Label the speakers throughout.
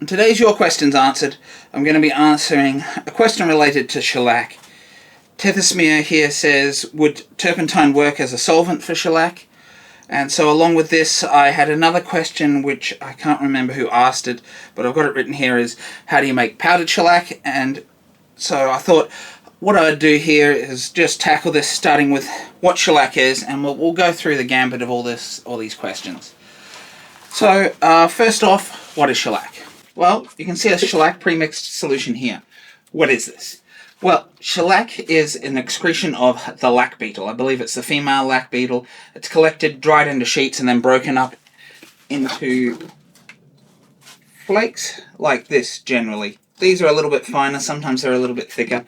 Speaker 1: In today's Your Questions Answered, I'm going to be answering a question related to shellac. Tethysmere here says, would turpentine work as a solvent for shellac? And so along with this, I had another question which I can't remember who asked it, but I've got it written here, is how do you make powdered shellac? And so I thought what I'd do here is just tackle this starting with what shellac is, and we'll go through the gambit of all these questions. So first off, what is shellac? Well, you can see a shellac premixed solution here. What is this? Well, shellac is an excretion of the lac beetle. I believe it's the female lac beetle. It's collected, dried into sheets, and then broken up into flakes like this generally. These are a little bit finer, sometimes they're a little bit thicker.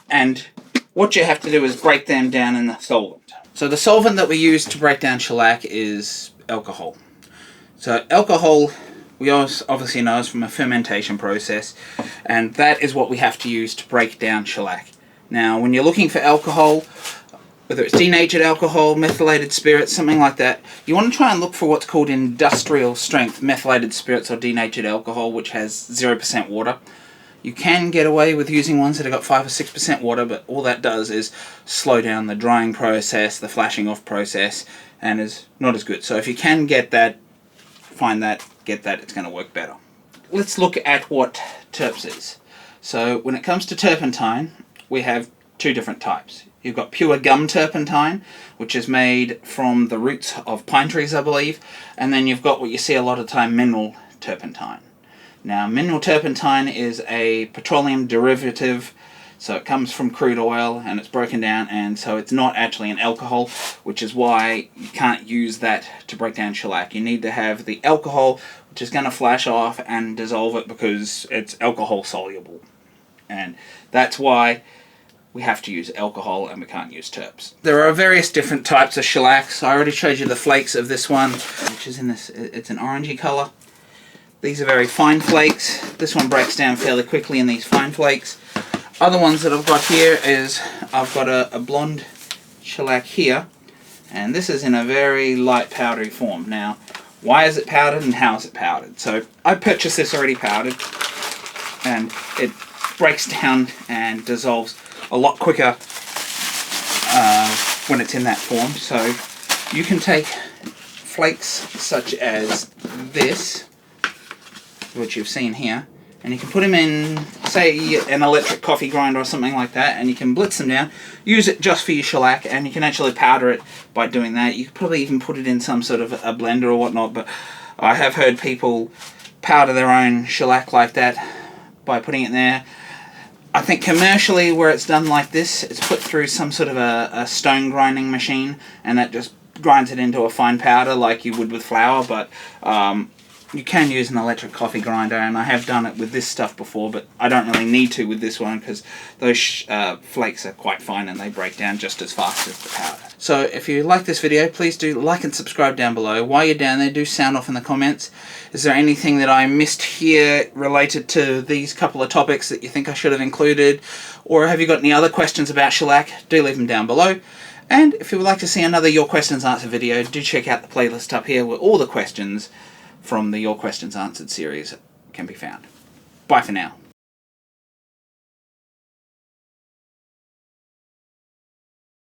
Speaker 1: And what you have to do is break them down in the solvent. So the solvent that we use to break down shellac is alcohol. So alcohol, we obviously know, is from a fermentation process, and that is what we have to use to break down shellac. Now, when you're looking for alcohol, whether it's denatured alcohol, methylated spirits, something like that, you want to try and look for what's called industrial strength methylated spirits or denatured alcohol, which has 0% water. You can get away with using ones that have got 5 or 6% water, but all that does is slow down the drying process, the flashing off process, and is not as good. So if you can get that, find that, get that, it's going to work better. Let's look at what terps is. So when it comes to turpentine, we have two different types. You've got pure gum turpentine, which is made from the roots of pine trees, I believe, and then you've got what you see a lot of the time, mineral turpentine. Now, mineral turpentine is a petroleum derivative, so it comes from crude oil and it's broken down, and so it's not actually an alcohol, which is why you can't use that to break down shellac. You need to have the alcohol, which is going to flash off and dissolve it because it's alcohol soluble. And that's why we have to use alcohol and we can't use terps. There are various different types of shellacs. I already showed you the flakes of this one, which is in this, it's an orangey colour. These are very fine flakes. This one breaks down fairly quickly in these fine flakes. Other ones that I've got here is, I've got a blonde shellac here, and this is in a very light powdery form. Now, why is it powdered and how is it powdered? So I purchased this already powdered, and it breaks down and dissolves a lot quicker when it's in that form. So you can take flakes such as this, which you've seen here, and you can put them in, say, an electric coffee grinder or something like that, and you can blitz them down, use it just for your shellac, and you can actually powder it by doing that. You could probably even put it in some sort of a blender or whatnot, but I have heard people powder their own shellac like that by putting it in there. I think commercially, where it's done like this, it's put through some sort of a stone grinding machine, and that just grinds it into a fine powder like you would with flour, but you can use an electric coffee grinder, and I have done it with this stuff before, but I don't really need to with this one because those flakes are quite fine and they break down just as fast as the powder. So if you like this video, please do like and subscribe down below. While you're down there, do sound off in the comments. Is there anything that I missed here related to these couple of topics that you think I should have included? Or have you got any other questions about shellac? Do leave them down below. And if you would like to see another Your Questions Answered video, do check out the playlist up here where all the questions from the Your Questions Answered series can be found. Bye for now.